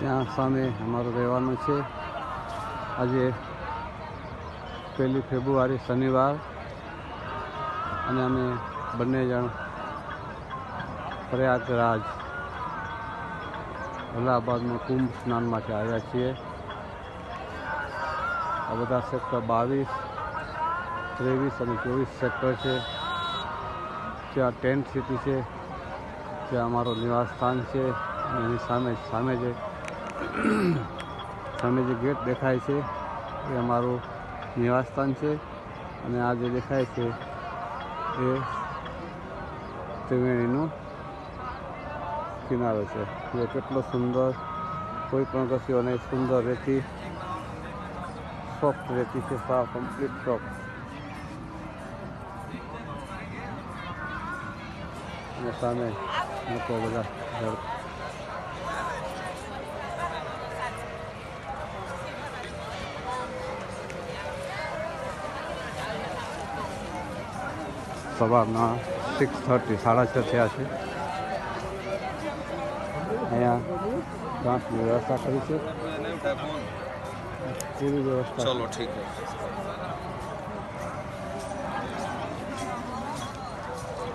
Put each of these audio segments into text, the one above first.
ત્યાં સામે અમારું રહેવાનું છે. આજે 1 ફેબ્રુઆરી શનિવાર અને અમે બંને જણ પ્રયાગરાજ અલ્હાબાદનું કુંભ સ્નાન માટે આવ્યા છીએ. આ બધા સેક્ટર 22, 23 અને 24 સેક્ટર છે. ત્યાં ટેન્ટ સિટી છે, ત્યાં અમારું નિવાસ સ્થાન છે. એની સામે જે ગેટ દેખાય છે એ અમારું નિવાસ સ્થાન છે. અને આ જે દેખાય છે એ ત્રિવેણીનો કિનારો છે. એ કેટલો સુંદર, કોઈ પણ કશીઓ નહીં, સુંદર રેતી, સોફ્ટ રેતી છે, સાવ કમ્પ્લીટ સોફ્ટ. અને સામે લોકો બધા સવારના 6:30 6:30 થયા છે. અહીંયા ટ્રાન્સની વ્યવસ્થા કરી છે, પૂરી વ્યવસ્થા. ચલો ઠીક છે.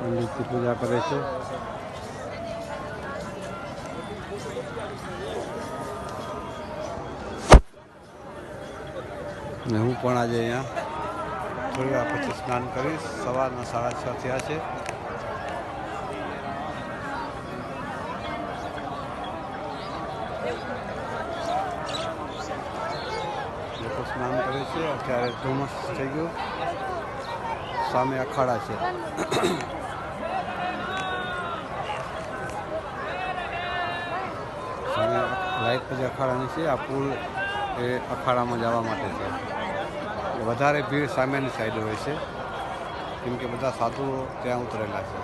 મંદિરથી પૂજા કરે છે. ને હું પણ આજે અહીંયા થોડી વાર પછી સ્નાન કરીશ. સવારના 6:30 થયા છે. લોકો સ્નાન કરે છે. અત્યારે ધુમ્મસ થઈ ગયું. સામે અખાડા છે. સામે લાઈટ પછી અખાડાની છે. આ પુલ એ અખાડામાં જવા માટે છે. વધારે ભીડ સામેની સાઈડ હોય છે, કેમ કે બધા સાધુઓ ત્યાં ઉતરેલા છે.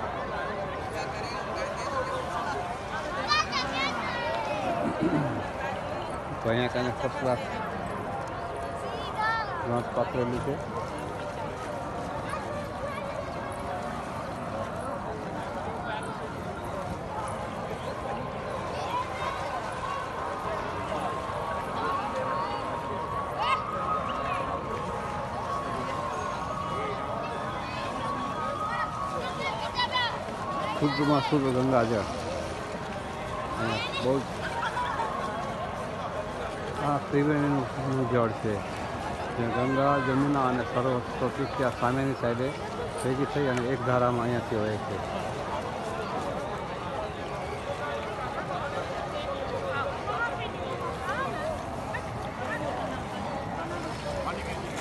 તો અહીંયા કાંઈ ફર્સ્ટ ક્લાસ ઘાસ પાથરેલું છે. શુદ્ધમાં શુદ્ધ ગંગાજળ. બહુ આ ત્રિવેણીનું જળ છે. ગંગા, જમુના અને સરસ્વતી ત્યાં સામેની સાઈડે ભેગી થઈ અને એક ધારામાં અહીંયાથી વહે છે.